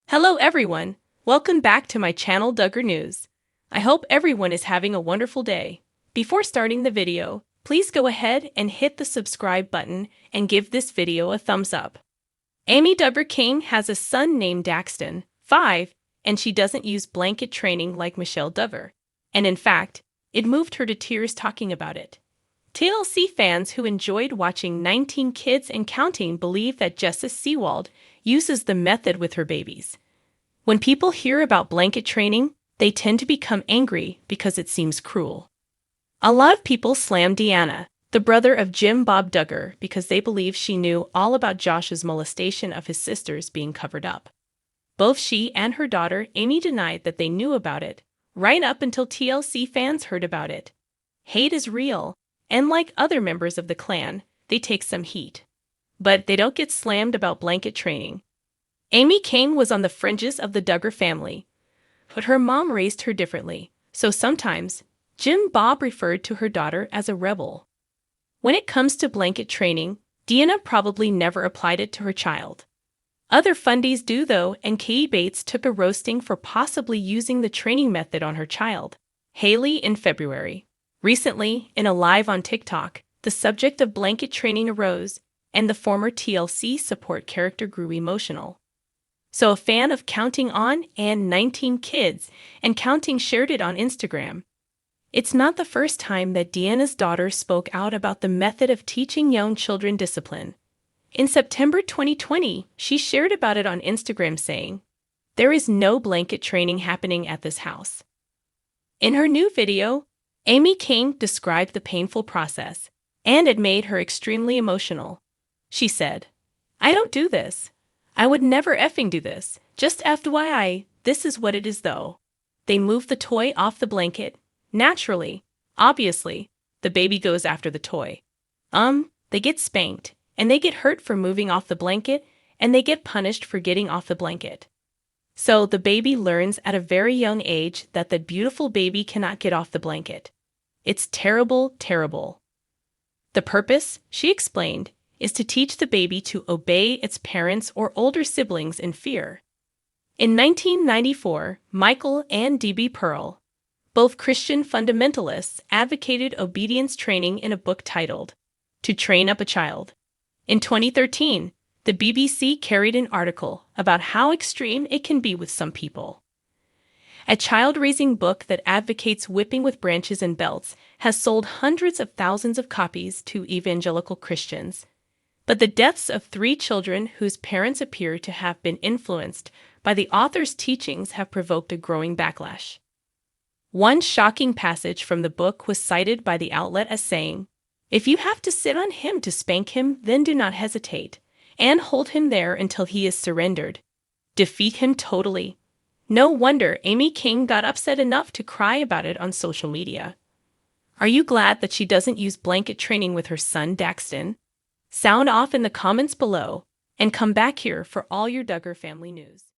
Hello everyone, welcome back to my channel Duggar News. I hope everyone is having a wonderful day. Before starting the video, please go ahead and hit the subscribe button and give this video a thumbs up. Amy Duggar King has a son named Daxton, 5, and she doesn't use blanket training like Michelle Duggar. And in fact, it moved her to tears talking about it. TLC fans who enjoyed watching 19 Kids and Counting believe that Jessis Seawald uses the method with her babies. When people hear about blanket training, they tend to become angry because it seems cruel. A lot of people slam Deanna, the brother of Jim Bob Duggar, because they believe she knew all about Josh's molestation of his sisters being covered up. Both she and her daughter Amy denied that they knew about it, right up until TLC fans heard about it. Hate is real, and like other members of the clan, they take some heat. But they don't get slammed about blanket training. Amy King was on the fringes of the Duggar family, but her mom raised her differently, so sometimes Jim Bob referred to her daughter as a rebel. When it comes to blanket training, Deanna probably never applied it to her child. Other fundies do though, and Katie Bates took a roasting for possibly using the training method on her child, Haley, in February. Recently, in a live on TikTok, the subject of blanket training arose, and the former TLC support character grew emotional. So a fan of Counting On and 19 Kids and Counting shared it on Instagram. It's not the first time that Deanna's daughter spoke out about the method of teaching young children discipline. In September 2020, she shared about it on Instagram saying, "There is no blanket training happening at this house." In her new video, Amy King described the painful process, and it made her extremely emotional. She said, "I don't do this. I would never effing do this. Just FYI, this is what it is though. They move the toy off the blanket. Naturally, obviously, the baby goes after the toy. They get spanked, and they get hurt for moving off the blanket, and they get punished for getting off the blanket. So the baby learns at a very young age that the beautiful baby cannot get off the blanket. It's terrible, terrible. The purpose," she explained, "is to teach the baby to obey its parents or older siblings in fear." In 1994, Michael and D.B. Pearl, both Christian fundamentalists, advocated obedience training in a book titled To Train Up a Child. In 2013, the BBC carried an article about how extreme it can be with some people. A child-raising book that advocates whipping with branches and belts has sold hundreds of thousands of copies to evangelical Christians. But the deaths of 3 children whose parents appear to have been influenced by the author's teachings have provoked a growing backlash. One shocking passage from the book was cited by the outlet as saying, "If you have to sit on him to spank him, then do not hesitate, and hold him there until he is surrendered. Defeat him totally." No wonder Amy King got upset enough to cry about it on social media. Are you glad that she doesn't use blanket training with her son Daxton? Sound off in the comments below, and come back here for all your Duggar family news.